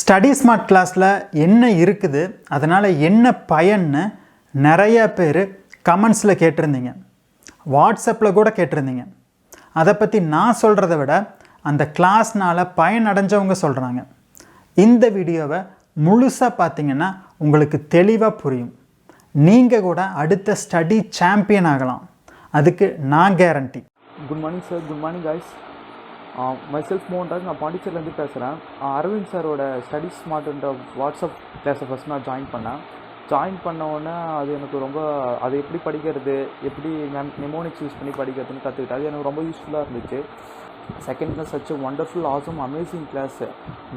Study smart கிளாஸில் என்ன இருக்குது, அதனால் என்ன பயன்னு நிறைய பேர் கமெண்ட்ஸில் கேட்டிருந்தீங்க, வாட்ஸ்அப்பில் கூட கேட்டிருந்தீங்க. அதை பற்றி நான் சொல்கிறத விட அந்த கிளாஸ்னால் பயனடைஞ்சவங்க சொல்கிறாங்க. இந்த வீடியோவை முழுசாக பார்த்தீங்கன்னா உங்களுக்கு தெளிவாக புரியும். நீங்கள் கூட அடுத்த ஸ்டடி சாம்பியன் ஆகலாம். அதுக்கு நான் guarantee. Good morning sir. Good morning guys. Myself Mohanraj. நான் பாண்டிச்சேரிலேருந்து பேசுகிறேன். அரவிந்த் சாரோட ஸ்டடி ஸ்மார்ட்ன்ற வாட்ஸ்அப் கிளாஸை ஃபஸ்ட் நான் ஜாயின் பண்ண உடனே அது எனக்கு ரொம்ப, அது எப்படி படிக்கிறது, எப்படி நெமோனிக்ஸ் யூஸ் பண்ணி படிக்கிறதுன்னு கற்றுக்கிட்டேன். அது எனக்கு ரொம்ப யூஸ்ஃபுல்லாக இருந்துச்சு. Second class such wonderful awesome amazing class.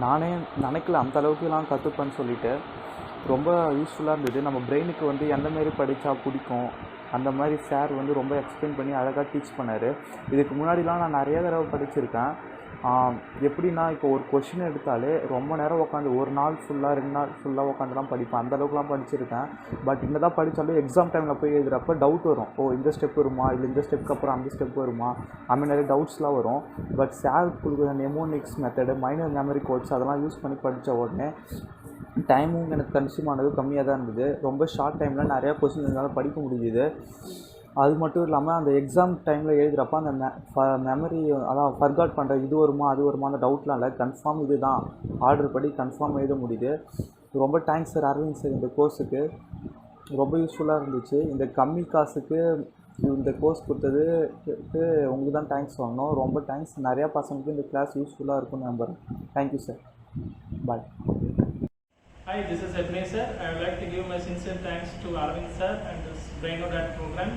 நானே நினைக்கல அந்த அளவுக்குலாம் கற்றுப்பேன்னு சொல்லிட்டு ரொம்ப யூஸ்ஃபுல்லாக இருந்தது. நம்ம பிரெயினுக்கு வந்து எந்தமாரி படித்தா பிடிக்கும் அந்த மாதிரி சார் வந்து ரொம்ப எக்ஸ்பிளைன் பண்ணி அழகாக டீச் பண்ணார். இதுக்கு முன்னாடிலாம் நான் நிறைய தடவை படிச்சிருக்கேன். எப்படின்னா இப்போ ஒரு கொஷின் எடுத்தாலே ரொம்ப நேரம் உட்காந்து ஒரு நாள் ஃபுல்லாக 2 நாள் ஃபுல்லாக உட்காந்துலாம் படிப்பேன். அந்தளவுக்குலாம் படிச்சிருக்கேன். பட் என்ன தான் படித்தாலும் எக்ஸாம் டைமில் போய் எழுதுகிறப்ப டவுட் வரும். இந்த ஸ்டெப் வருமா, இல்லை இந்த ஸ்டெப்புக்கு அப்புறம் அந்த ஸ்டெப் வருமா, அந்த நிறைய டவுட்ஸ்லாம் வரும். பட் சார் கொடுக்குற mnemonics method, minor memory codes அதெல்லாம் யூஸ் பண்ணி படித்த உடனே டைமும் எனக்கு கன்சியூம் ஆனது கம்மியாக தான் இருந்தது. ரொம்ப ஷார்ட் டைமில் நிறையா கொஸ்டின் என்னால் படிக்க முடியுது. அது மட்டும் இல்லாமல் அந்த எக்ஸாம் டைமில் எழுதுகிறப்ப அந்த மெமரி அதான் ஃபர்காட் பண்ணுற, இது வருமா அது வருமா அந்த டவுட்லாம் இல்லை, கன்ஃபார்ம் இது தான் ஆர்டர் படி கன்ஃபார்ம் எழுத முடியுது. ரொம்ப தேங்க்ஸ் சார், அரவிந்த் சார். இந்த கோர்ஸுக்கு ரொம்ப யூஸ்ஃபுல்லாக இருந்துச்சு. இந்த கம்மி காசுக்கு இந்த கோர்ஸ் கொடுத்ததுக்கு உங்களுக்கு தான் தேங்க்ஸ் வாங்கணும். ரொம்ப தேங்க்ஸ். நிறையா பசங்களுக்கு இந்த கிளாஸ் யூஸ்ஃபுல்லாக இருக்கும்னு நம்புகிறேன். Thank you sir. Bye. Hi, this is Edmay sir. I would like to give my sincere thanks to Arvind sir and this Brainode program.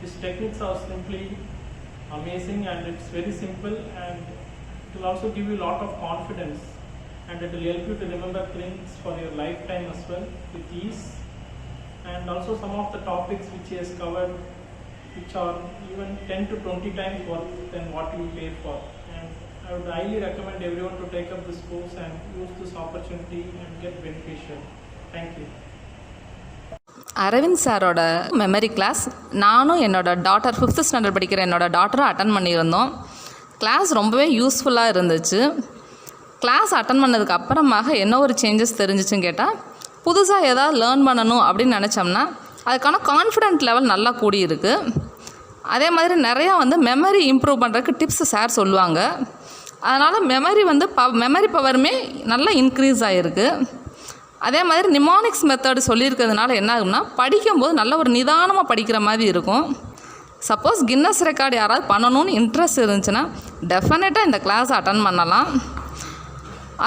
His techniques are simply amazing and it's very simple, and it will also give you a lot of confidence, and it will help you to remember things for your lifetime as well with ease. And also some of the topics which he has covered, which are even 10 to 20 times worth than what you pay for. I would highly recommend everyone to take up this course and use this opportunity and get beneficial. Thank you. Aravind சாரோட memory class நானும் என்னோட daughter 5th standard படிக்கிற என்னோட டாட்டரும் attend பண்ணியிருந்தோம். Class ரொம்பவே யூஸ்ஃபுல்லாக இருந்துச்சு. Class attend பண்ணதுக்கு அப்புறமாக என்ன ஒரு சேஞ்சஸ் தெரிஞ்சிச்சுன்னு கேட்டால், புதுசாக ஏதாவது லேர்ன் பண்ணணும் அப்படின்னு நினச்சோம்னா அதுக்கான கான்ஃபிடென்ட் லெவல் நல்லா கூடியிருக்கு. அதே மாதிரி நிறையா மெமரி இம்ப்ரூவ் பண்ணுறதுக்கு டிப்ஸ் சார் சொல்லுவாங்க. அதனால் மெமரி பவருமே நல்லா இன்க்ரீஸ் ஆகிருக்கு. அதே மாதிரி நிமானிக்ஸ் மெத்தட் சொல்லியிருக்கிறதுனால என்ன ஆகும்னா, படிக்கும்போது நல்ல ஒரு நிதானமாக படிக்கிற மாதிரி இருக்கும். சப்போஸ் கின்னஸ் ரெக்கார்டு யாராவது பண்ணணும்னு இன்ட்ரெஸ்ட் இருந்துச்சுன்னா டெஃபினட்டாக இந்த கிளாஸ் அட்டன் பண்ணலாம்.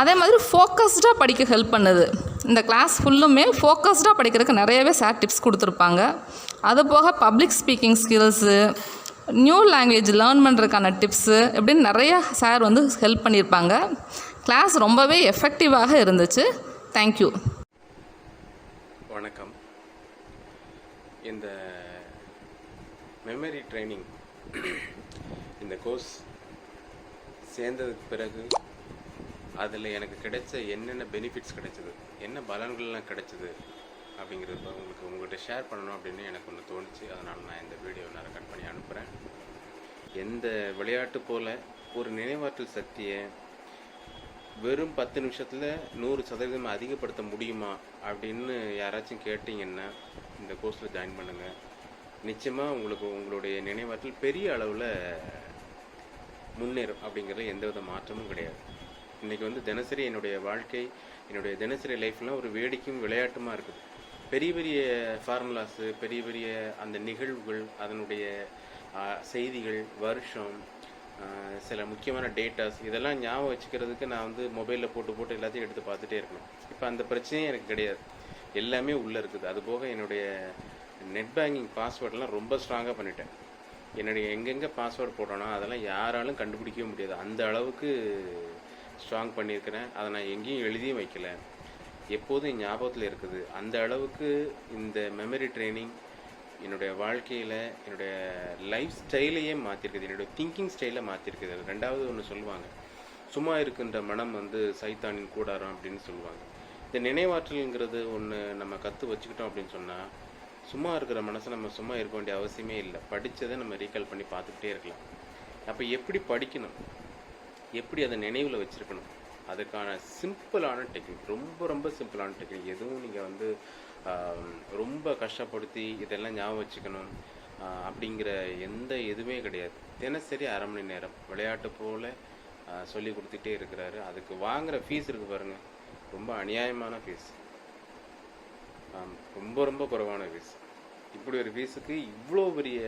அதே மாதிரி ஃபோக்கஸ்டாக படிக்க ஹெல்ப் பண்ணுது. இந்த கிளாஸ் ஃபுல்லுமே ஃபோக்கஸ்டாக படிக்கிறதுக்கு நிறையவே சார் டிப்ஸ் கொடுத்துருப்பாங்க. அதுபோக public speaking skills, new language learn பண்ணுறதுக்கான டிப்ஸு இப்படின்னு நிறையா சார் ஹெல்ப் பண்ணியிருப்பாங்க. கிளாஸ் ரொம்பவே எஃபெக்டிவாக இருந்துச்சு. தேங்க்யூ. வணக்கம். இந்த மெமரி ட்ரைனிங் இந்த கோர்ஸ் சேர்ந்ததுக்கு பிறகு அதில் எனக்கு கிடைச்ச என்னென்ன பெனிஃபிட்ஸ் கிடைச்சிது, என்ன பலன்கள்லாம் கிடைச்சிது அப்படிங்கிறது உங்கள்கிட்ட ஷேர் பண்ணணும் அப்படின்னு எனக்கு ஒன்று தோணுச்சு. அதனால் நான் இந்த வீடியோவை நான் ரெக்கார்ட் பண்ணி அனுப்புகிறேன். எந்த விளையாட்டு போல் ஒரு நினைவாற்றல் சக்தியை வெறும் 10 நிமிஷத்தில் 100% அதிகப்படுத்த முடியுமா அப்படின்னு யாராச்சும் கேட்டிங்கன்னா இந்த கோர்ஸில் ஜாயின் பண்ணுங்கள். நிச்சயமாக உங்களுடைய நினைவாற்றல் பெரிய அளவில் முன்னேறும் அப்படிங்கிறதுல எந்தவித மாற்றமும் கிடையாது. இன்றைக்கி தினசரி என்னுடைய வாழ்க்கை, என்னுடைய தினசரி லைஃப்லாம் ஒரு வேடிக்கையும் விளையாட்டுமாக இருக்குது. பெரிய பெரிய ஃபார்முலாஸு, பெரிய பெரிய அந்த நிகழ்வுகள், அதனுடைய செய்திகள், வருஷம், சில முக்கியமான டேட்டாஸ் இதெல்லாம் ஞாபகம் வச்சுக்கிறதுக்கு நான் மொபைலில் போட்டு எல்லாத்தையும் எடுத்து பார்த்துட்டே இருக்கணும். இப்போ அந்த பிரச்சனையே எனக்கு கிடையாது. எல்லாமே உள்ளே இருக்குது. அதுபோக என்னுடைய நெட் பேங்கிங் பாஸ்வேர்டெலாம் ரொம்ப ஸ்ட்ராங்காக பண்ணிட்டேன். என்னுடைய எங்கெங்கே பாஸ்வேர்டு போட்டோன்னா அதெல்லாம் யாராலும் கண்டுபிடிக்கவே முடியாது. அந்த அளவுக்கு ஸ்ட்ராங் பண்ணியிருக்கிறேன். அதை நான் எங்கேயும் எழுதியும் வைக்கலை, எப்போதும் ஞாபகத்தில் இருக்குது. அந்த அளவுக்கு இந்த மெமரி ட்ரைனிங் என்னுடைய வாழ்க்கையில் என்னுடைய லைஃப் ஸ்டைலையே மாற்றிருக்குது, என்னுடைய திங்கிங் ஸ்டைலை மாற்றிருக்குது. ரெண்டாவது ஒன்று சொல்லுவாங்க, சும்மா இருக்கின்ற மனம் சைத்தானின் கூடாரம் அப்படின்னு சொல்லுவாங்க. இந்த நினைவாற்றல்ங்கிறது ஒன்று நம்ம வச்சுக்கிட்டோம் அப்படின்னு சொன்னால், சும்மா இருக்கிற மனசை நம்ம சும்மா இருக்க வேண்டிய அவசியமே இல்லை. படித்ததை நம்ம ரீகால் பண்ணி பார்த்துக்கிட்டே இருக்கலாம். அப்போ எப்படி படிக்கணும், எப்படி அதை நினைவில் வச்சுருக்கணும், அதுக்கான சிம்பிளான டெக்னிக், ரொம்ப ரொம்ப சிம்பிளான டெக்னிக். எதுவும் நீங்கள் வந்து ரொம்ப கஷ்டப்படுத்தி இதெல்லாம் ஞாபகம் வச்சுக்கணும் அப்படிங்கிற எதுவுமே கிடையாது. தினசரி அரை மணி நேரம் விளையாட்டு போல் சொல்லி கொடுத்துட்டே இருக்கிறாரு. அதுக்கு வாங்குகிற ஃபீஸ் இருக்குது பாருங்கள், ரொம்ப அநியாயமான ஃபீஸ், ரொம்ப ரொம்ப குறைவான ஃபீஸ். இப்படி ஒரு ஃபீஸுக்கு இவ்வளோ பெரிய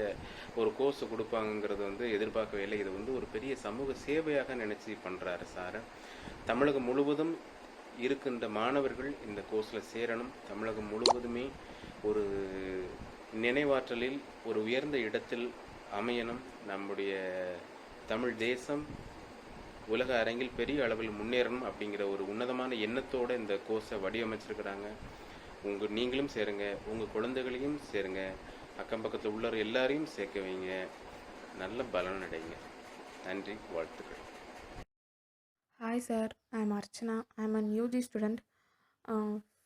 ஒரு கோர்ஸ் கொடுப்பாங்கங்கிறது வந்து எதிர்பார்க்கவே இல்லை. இது வந்து ஒரு பெரிய சமூக சேவையாக நினச்சி பண்ணுறாரு சார். தமிழகம் முழுவதும் இருக்கின்ற மாணவர்கள் இந்த கோர்ஸில் சேரணும். தமிழகம் முழுவதுமே ஒரு நினைவாற்றலில் ஒரு உயர்ந்த இடத்தில் அமையணும். நம்முடைய தமிழ் தேசம் உலக அரங்கில் பெரிய அளவில் முன்னேறணும் அப்படிங்கிற ஒரு உன்னதமான எண்ணத்தோடு இந்த கோர்ஸை வடிவமைச்சிருக்கிறாங்க. நீங்களும் சேருங்க, உங்கள் குழந்தைகளையும் சேருங்க, அக்கம் பக்கத்தில் உள்ள எல்லாரையும் சேர்க்க வைங்க, நல்ல பலன் அடைங்க. நன்றி, வாழ்த்துக்கள். Hi sir, I'm Archana. I'm an UG student.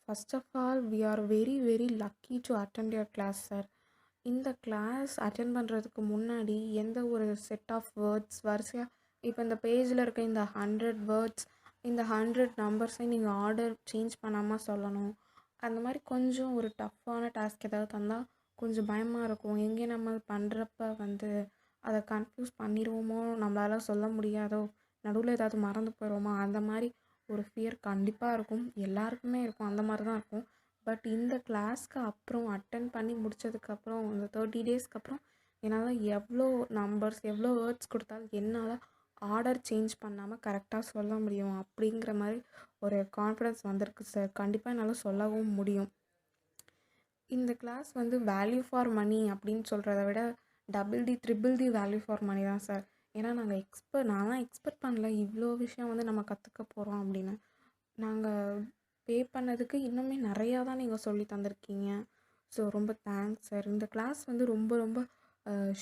First of all, we are very lucky to attend your class, sir. இந்த கிளாஸ் அட்டென்ட் பண்ணுறதுக்கு முன்னாடி எந்த ஒரு செட் ஆஃப் வேர்ட்ஸ் வரிசையாக இப்போ இந்த பேஜில் இருக்க இந்த 100 வேர்ட்ஸ், இந்த 100 நம்பர்ஸையும் நீங்கள் ஆர்டர் சேஞ்ச் பண்ணாமல் சொல்லணும். அந்த மாதிரி கொஞ்சம் ஒரு டஃப்பான டாஸ்க் ஏதாவது தந்தால் கொஞ்சம் பயமாக இருக்கும். எங்கே நம்ம பண்ணுறப்ப வந்து அதை கன்ஃபியூஸ் பண்ணிடுவோமோ, நம்மளால் சொல்ல முடியாதோ, நடுவில் ஏதாவது மறந்து போயிடுவோமா, அந்த மாதிரி ஒரு ஃபியர் கண்டிப்பாக இருக்கும். எல்லாருக்குமே இருக்கும், அந்த மாதிரி தான் இருக்கும். பட் இந்த கிளாஸ்க்கு அப்புறம் அட்டென்ட் பண்ணி முடித்ததுக்கப்புறம் இந்த 30 டேஸ்க்கு அப்புறம் என்னால் எவ்வளோ நம்பர்ஸ் எவ்வளோ வேர்ட்ஸ் கொடுத்தாலும் என்னால் ஆர்டர் சேஞ்ச் பண்ணாமல் கரெக்டாக சொல்ல முடியும் அப்படிங்கிற மாதிரி ஒரு கான்ஃபிடென்ஸ் வந்திருக்கு சார். கண்டிப்பாக என்னால் சொல்லவும் முடியும். இந்த கிளாஸ் வந்து வேல்யூ ஃபார் மணி அப்படின்னு சொல்கிறத விட triple the value for money தான் சார். ஏன்னா நான் தான் எக்ஸ்பெக்ட் பண்ணல இவ்வளோ விஷயம் வந்து நம்ம கற்றுக்க போகிறோம் அப்படின்னு. நாங்கள் பே பண்ணதுக்கு இன்னுமே நிறையா தான் நீங்கள் சொல்லி தந்திருக்கீங்க. ஸோ ரொம்ப தேங்க்ஸ் சார். இந்த கிளாஸ் வந்து ரொம்ப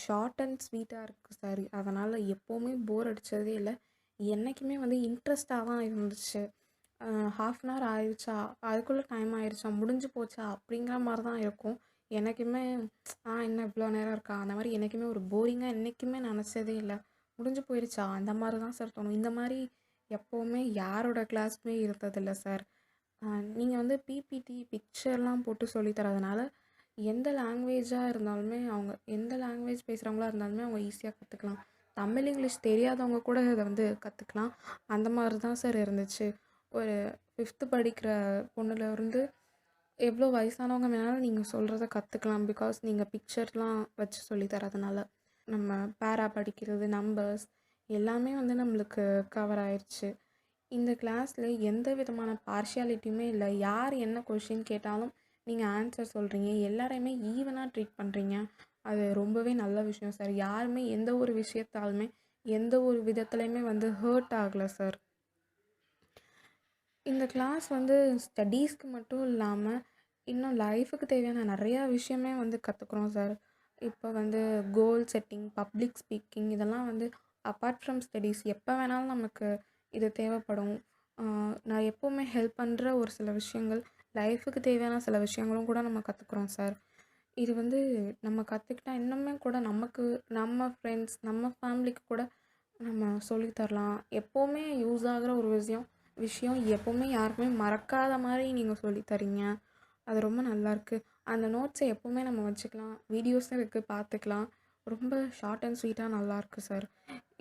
ஷார்ட் அண்ட் ஸ்வீட்டாக இருக்குது சார். அதனால் எப்போவுமே போர் அடித்ததே இல்லை. என்றைக்குமே வந்து இன்ட்ரெஸ்டாக தான் இருந்துச்சு. 1/2 hour ஆயிடுச்சா, அதுக்குள்ளே டைம் ஆயிடுச்சா, முடிஞ்சு போச்சா அப்படிங்கிற மாதிரி தான் இருக்கும். என்றைக்குமே இன்னும் இவ்வளோ நேரம் இருக்கா, அந்த மாதிரி என்றைக்குமே ஒரு போரிங்காக என்றைக்குமே நினச்சதே இல்லை. முடிஞ்சு போயிடுச்சா அந்த மாதிரி தான் சார் தோணும். இந்த மாதிரி எப்போவுமே யாரோட கிளாஸுமே இருந்ததில்லை சார். நீங்கள் வந்து பிபிடி பிக்சர்லாம் போட்டு சொல்லித்தரதுனால எந்த லாங்குவேஜாக இருந்தாலுமே எந்த லாங்குவேஜ் பேசுகிறவங்களா இருந்தாலுமே அவங்க ஈஸியாக கற்றுக்கலாம். தமிழ் இங்கிலீஷ் தெரியாதவங்க கூட இதை வந்து கற்றுக்கலாம். அந்த மாதிரி தான் சார் இருந்துச்சு. ஒரு 5th படிக்கிற பொண்ணுலேருந்து எவ்வளோ வயசானவங்க வேணாலும் நீங்கள் சொல்கிறத கற்றுக்கலாம். பிகாஸ் நீங்கள் பிக்சர்லாம் வச்சு சொல்லித்தரதுனால நம்ம பேரா படிக்கிறது, நம்பர்ஸ் எல்லாமே வந்து நம்மளுக்கு கவர் ஆயிடுச்சு. இந்த கிளாஸில் எந்த விதமான பார்ஷியாலிட்டியுமே இல்லை. யார் என்ன கொஷின் கேட்டாலும் நீங்கள் ஆன்சர் சொல்கிறீங்க. எல்லாரையுமே ஈவனாக ட்ரீட் பண்ணுறீங்க. அது ரொம்பவே நல்ல விஷயம் சார். யாருமே எந்த ஒரு விஷயத்தாலுமே எந்த ஒரு விதத்துலையுமே வந்து ஹர்ட் ஆகலை சார். இந்த கிளாஸ் வந்து ஸ்டடீஸ்க்கு மட்டும் இல்லாமல் இன்னும் லைஃபுக்கு தேவையான நிறையா விஷயமே வந்து கற்றுக்குறோம் சார். இப்போ வந்து கோல் செட்டிங், பப்ளிக் ஸ்பீக்கிங் இதெல்லாம் வந்து அப்பார்ட் ஃப்ரம் ஸ்டடீஸ் எப்போ வேணாலும் நமக்கு இது தேவைப்படும். நான் எப்போவுமே ஹெல்ப் பண்ணுற ஒரு சில விஷயங்கள், லைஃபுக்கு தேவையான சில விஷயங்களும் கூட நம்ம கற்றுக்குறோம் சார். இது வந்து நம்ம கற்றுக்கிட்டா இன்னுமே கூட நம்ம ஃப்ரெண்ட்ஸ், நம்ம ஃபேமிலிக்கு கூட நம்ம சொல்லித்தரலாம். எப்போவுமே யூஸ் ஆகிற ஒரு விஷயம் எப்போவுமே யாருக்குமே மறக்காத மாதிரி நீங்கள் சொல்லித்தரீங்க. அது ரொம்ப நல்லாயிருக்கு. அந்த நோட்ஸை எப்போவுமே நம்ம வச்சுக்கலாம். வீடியோஸும் இருக்குது, பார்த்துக்கலாம். ரொம்ப ஷார்ட் அண்ட் ஸ்வீட்டாக நல்லாயிருக்கு சார்.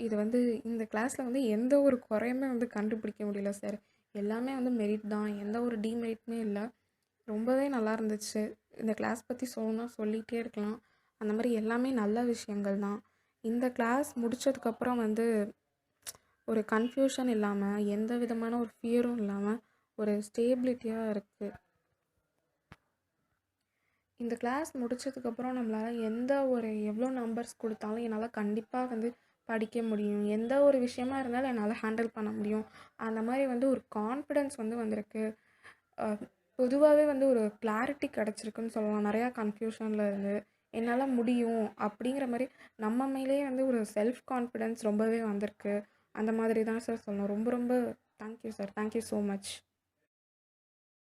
இது வந்து இந்த கிளாஸில் வந்து எந்த ஒரு குறையுமே வந்து கண்டுபிடிக்க முடியல சார். எல்லாமே வந்து மெரிட் தான், எந்த ஒரு டிமெரிட்டுமே இல்லை. ரொம்பவே நல்லா இருந்துச்சு. இந்த கிளாஸ் பற்றி சொல்லிகிட்டே இருக்கலாம். அந்த மாதிரி எல்லாமே நல்ல விஷயங்கள் தான். இந்த கிளாஸ் முடித்ததுக்கப்புறம் வந்து ஒரு கன்ஃபியூஷன் இல்லாமல், எந்த விதமான ஒரு ஃபியரும் இல்லாமல் ஒரு ஸ்டேபிலிட்டியாக இருக்குது. இந்த கிளாஸ் முடித்ததுக்கப்புறம் நம்மளால் எவ்வளோ நம்பர்ஸ் கொடுத்தாலும் என்னால் கண்டிப்பாக வந்து படிக்க முடியும். எந்த ஒரு விஷயமா இருந்தாலும் என்னால் ஹேண்டில் பண்ண முடியும். அந்த மாதிரி வந்து ஒரு கான்ஃபிடென்ஸ் வந்து வந்திருக்கு. பொதுவாகவே வந்து ஒரு கிளாரிட்டி கிடச்சிருக்குன்னு சொல்லலாம். நிறையா கன்ஃபியூஷனில் இருந்து என்னால் முடியும் அப்படிங்கிற மாதிரி நம்ம மேலேயே வந்து ஒரு செல்ஃப் கான்ஃபிடென்ஸ் ரொம்பவே வந்திருக்கு. அந்த மாதிரி தான் சார் சொல்லணும். ரொம்ப thank you sir. Thank you so much.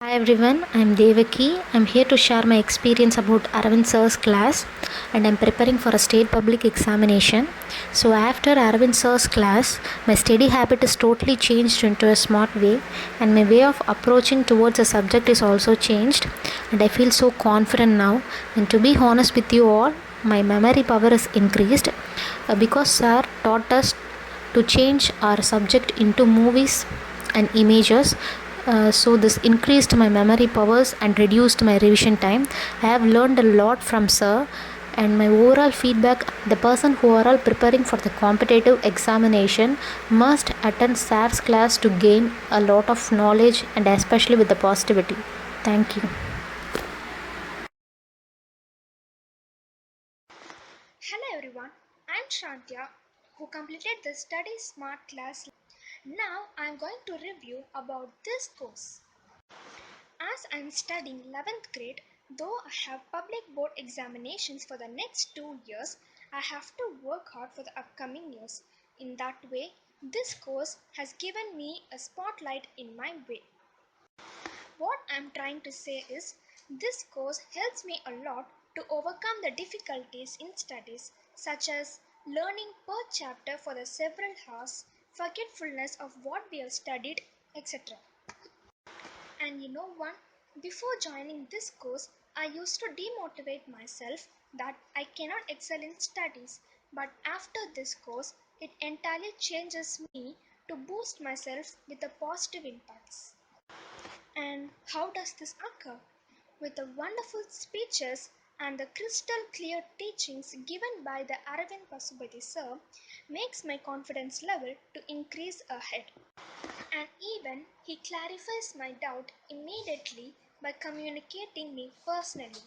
Hi everyone, I'm Devaki. I'm here to share my experience about Aravind sir's class, and I'm preparing for a state public examination. So after Aravind sir's class, my study habit is totally changed into a smart way, and my way of approaching towards a subject is also changed, and I feel so confident now. And to be honest with you all, my memory power is increased because sir taught us to change our subject into movies and images. So this increased my memory powers and reduced my revision time. I have learned a lot from sir, and my overall feedback, the person who are all preparing for the competitive examination must attend sir's class to gain a lot of knowledge, and especially with the positivity. Thank you. Hello everyone, I'm Shantya who completed the Study Smart class. Now I'm going to review about this course. As I'm studying 11th grade, though I have public board examinations for the next 2 years, I have to work hard for the upcoming years. In that way, this course has given me a spotlight in my way. What I'm trying to say is, this course helps me a lot to overcome the difficulties in studies, such as learning per chapter for the several hours, forgetfulness of what we have studied, etc. And you know what? Before joining this course, I used to demotivate myself that I cannot excel in studies. But after this course, it entirely changes me to boost myself with the positive impacts. And how does this occur? With the wonderful speeches and the crystal clear teachings given by the Aravind Pasupati sir makes my confidence level to increase ahead. And even he clarifies my doubt immediately by communicating me personally.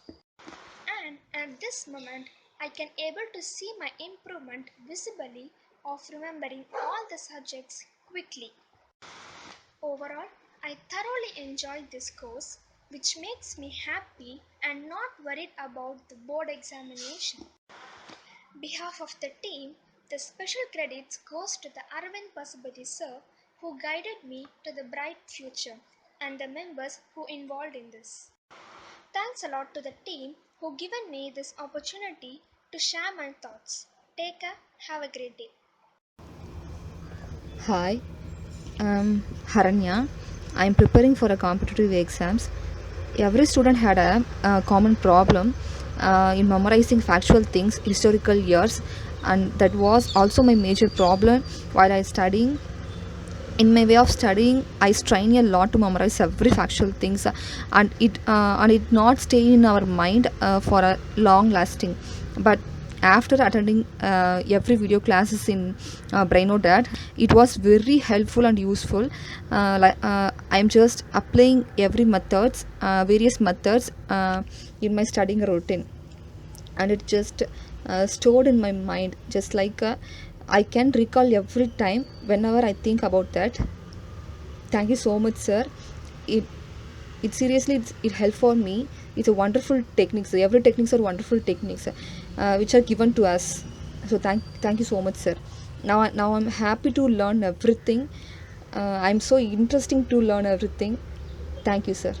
And at this moment, I can able to see my improvement visibly of remembering all the subjects quickly. Overall, I thoroughly enjoyed this course, which makes me happy and not worried about the board examination. Behalf of the team, the special credits goes to the Aravind Pasupati sir who guided me to the bright future and the members who involved in this. Thanks a lot to the team who given me this opportunity to share my thoughts. Take care, have a great day. Hi, I'm Haranya. I'm preparing for a competitive exams. Every student had a common problem in memorizing factual things, historical years, and that was also my major problem while I studying. In my way of studying, I strain a lot to memorize every factual things, and it not stay in our mind for a long lasting. But after attending every video classes in Brainodad, it was very helpful and useful. I'm just applying every methods, various methods in my studying routine, and it just stored in my mind, just like I can recall every time whenever I think about that. Thank you so much, sir. It seriously it helped for me. It's a wonderful techniques. Every techniques are wonderful techniques which are given to us. So thank you so much, sir. Now I'm happy to learn everything. I'm so interesting to learn everything. Thank you, sir.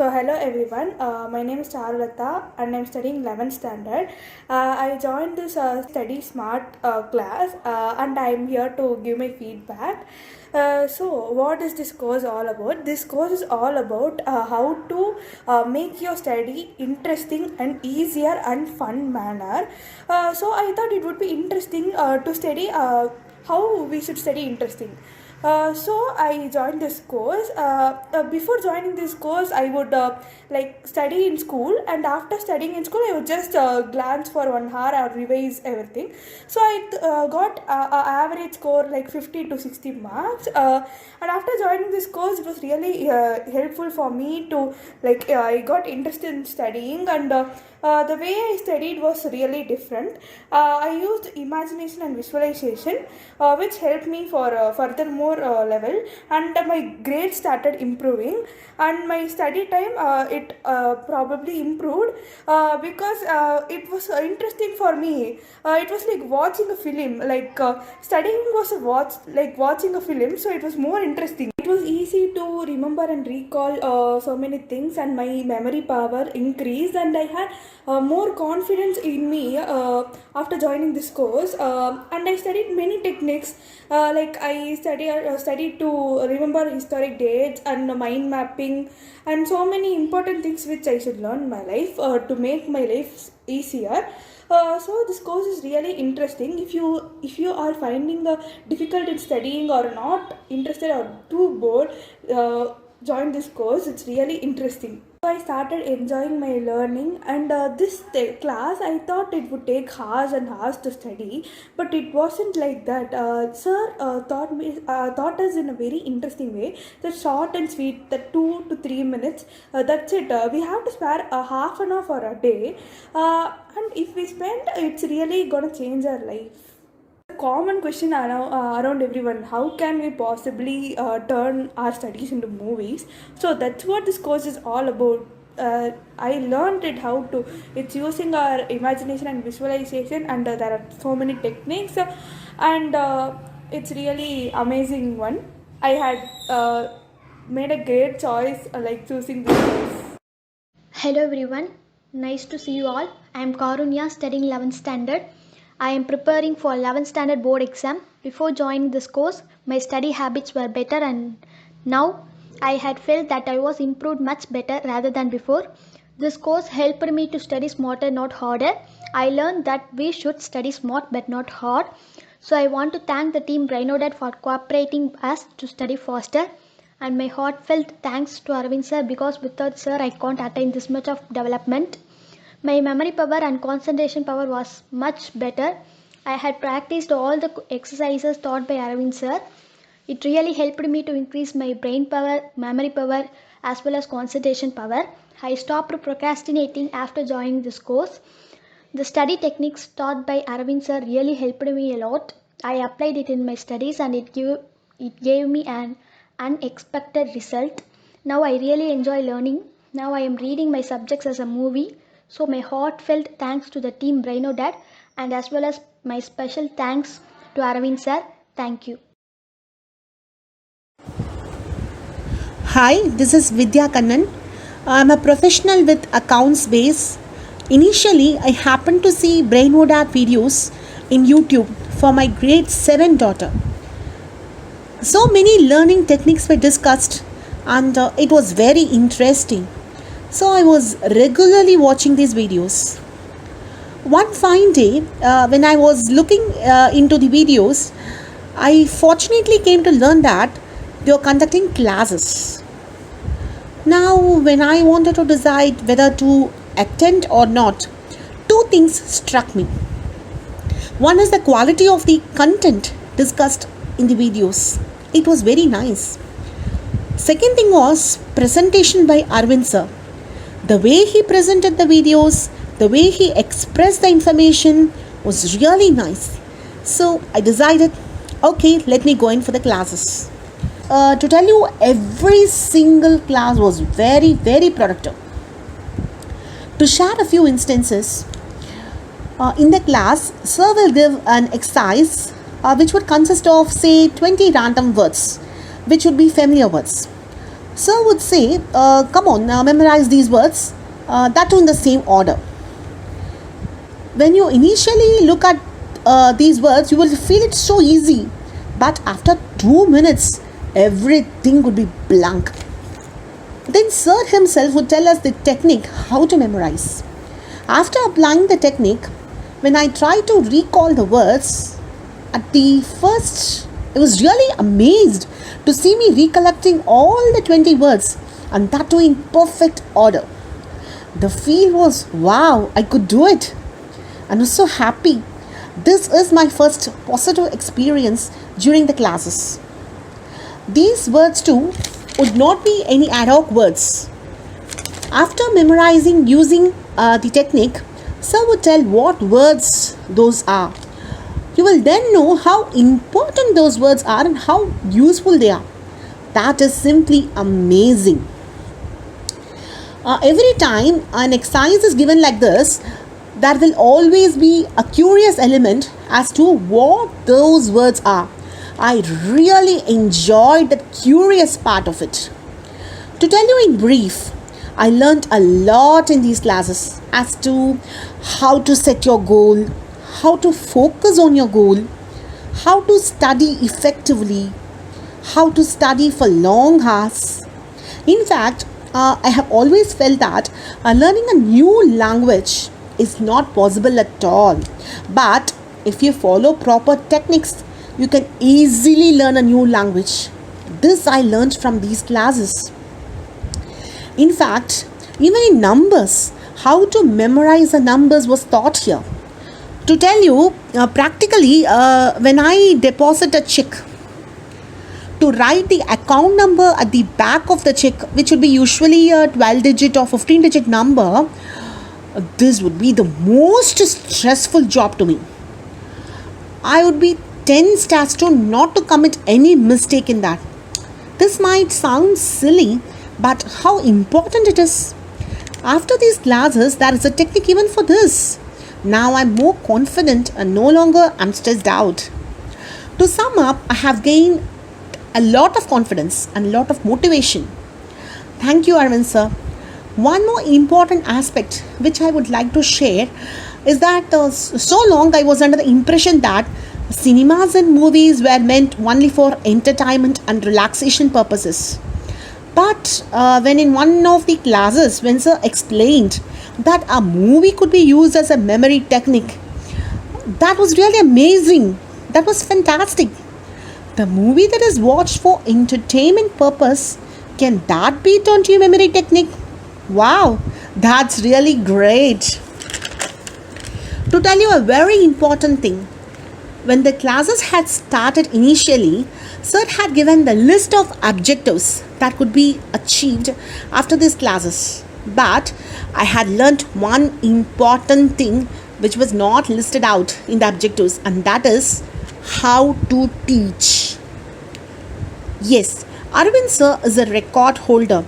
So hello everyone, my name is Charulata and I'm studying 11th standard. I joined this Study Smart class and I'm here to give my feedback. So what is this course all about? This course is all about how to make your study interesting and easier and fun manner. So I thought it would be interesting to study how we should study interesting. So I joined this course. Before joining this course, I would like study in school, and after studying in school, I would just glance for 1 hour or revise everything. So I got a average score like 50 to 60 marks. And after joining this course, it was really helpful for me to I got interested in studying, and The way I studied was really different. I used imagination and visualization, which helped me for furthermore level, and my grades started improving, and my study time it probably improved because it was interesting for me. It was like watching a film, like studying was like watching a film, so it was more interesting. It was easy to remember and recall so many things, and my memory power increased, and I had more confidence in me after joining this course. And I studied many techniques, like I studied to remember historic dates and mind mapping, and so many important things which I should learn in my life to make my life easier. So this course is really interesting. If you are finding difficult in studying or not interested or too bored, join this course. It's really interesting. So I started enjoying my learning, and this class I thought it would take hours and hours to study, but it wasn't like that. Sir taught us in a very interesting way. The short and sweet, the 2 to 3 minutes. That's it. We have to spare half an hour for a day, and if we spend, it's really gonna change our life. Common question around everyone: how can we possibly turn our studies into movies? So that's what this course is all about. I learned it how to. It's using our imagination and visualization, and there are so many techniques, and it's really amazing one. I had made a great choice, like choosing this course. Hello everyone, nice to see you all. I am Karunya, studying 11th standard. I am preparing for 11th standard board exam. Before joining this course, my study habits were better, and now I had felt that I was improved much better rather than before. This course helped me to study smarter, not harder. I learned that we should study smart but not hard. So I want to thank the team Brainoded for cooperating us to study faster. And my heartfelt thanks to Arvind sir, because without sir I can't attain this much of development. My memory power and concentration power was much better. I had practiced all the exercises taught by Arvind sir. It really helped me to increase my brain power, memory power, as well as concentration power. I stopped procrastinating after joining this course. The study techniques taught by Arvind sir really helped me a lot. I applied it in my studies, and it gave me an unexpected result. Now I really enjoy learning. Now I am reading my subjects as a movie. So my heartfelt thanks to the team Brainodad, and as well as my special thanks to Arvind sir. Thank you. Hi, this is Vidya Kannan. I'm a professional with accounts base. Initially, I happened to see Brainodad videos in YouTube for my grade 7 daughter. So many learning techniques were discussed, and it was very interesting. So I was regularly watching these videos. One fine day, when I was looking into the videos, I fortunately came to learn that they were conducting classes. Now, when I wanted to decide whether to attend or not, two things struck me. One is the quality of the content discussed in the videos. It was very nice. Second thing was presentation by Arvind sir. The way he presented the videos, the way he expressed the information was really nice. So I decided, okay, let me go in for the classes. To tell you, every single class was very, very productive. To share a few instances, in the class, sir will give an exercise which would consist of, say, 20 random words, which would be familiar words. Sir would say, come on, memorize these words, that too in the same order. When you initially look at these words, you will feel it so easy. But after 2 minutes, everything would be blank. Then sir himself would tell us the technique how to memorize. After applying the technique, when I tried to recall the words, at the first, I was really amazed to see me recollecting all the 20 words, and that too in perfect order. The feel was, wow, I could do it. And I was so happy. This is my first positive experience during the classes. These words too would not be any ad hoc words. After memorizing using the technique, sir would tell what words those are. You will then know how important those words are and how useful they are. That is simply amazing. Every time an exercise is given like this, there will always be a curious element as to what those words are. I really enjoyed the curious part of it. To tell you in brief, I learned a lot in these classes as to how to set your goal, how to focus on your goal, how to study effectively, how to study for long hours. In fact, I have always felt that learning a new language is not possible at all. But if you follow proper techniques, you can easily learn a new language. This I learned from these classes. In fact, even in numbers, how to memorize the numbers was taught here. To tell you, practically, when I deposit a check, to write the account number at the back of the check, which would be usually a 12-digit or 15-digit number, this would be the most stressful job to me. I would be tensed as to not to commit any mistake in that. This might sound silly, but how important it is. After these classes, there is a technique even for this. Now I'm more confident and no longer I'm stressed out. To sum up, I have gained a lot of confidence and a lot of motivation. Thank you, Arvind sir. One more important aspect which I would like to share is that so long I was under the impression that cinemas and movies were meant only for entertainment and relaxation purposes. But when in one of the classes, when sir explained that a movie could be used as a memory technique, that was really amazing. That was fantastic. The movie that is watched for entertainment purpose, can that be turned to a memory technique? Wow, that's really great. To tell you a very important thing, when the classes had started initially, sir had given the list of objectives that could be achieved after these classes. But I had learnt one important thing which was not listed out in the objectives, and that is how to teach. Yes, Arvind sir is a record holder.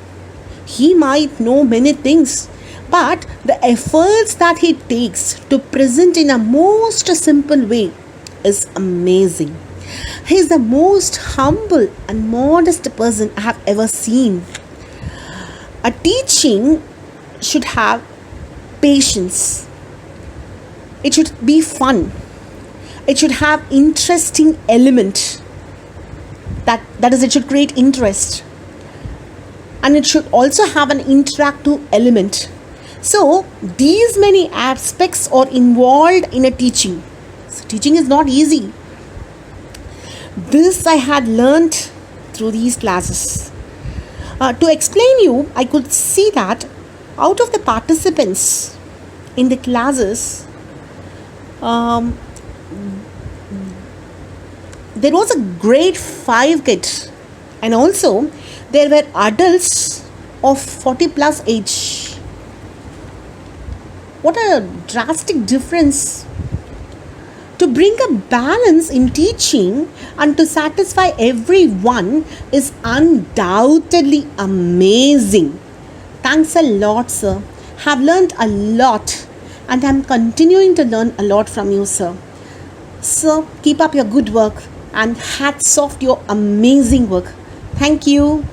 He might know many things, but the efforts that he takes to present in a most simple way is amazing. He is the most humble and modest person I have ever seen. A teaching should have patience. It should be fun. It should have interesting element. That is, it should create interest. And it should also have an interactive element. So these many aspects are involved in a teaching. So teaching is not easy. This I had learnt through these classes. To explain you, I could see that out of the participants in the classes, there was a grade 5 kid, and also there were adults of 40 plus age. What a drastic difference. To bring a balance in teaching and to satisfy everyone is undoubtedly amazing. Thanks a lot, sir. Have learned a lot and I'm continuing to learn a lot from you, sir. Sir, keep up your good work and hats off to your amazing work. Thank you.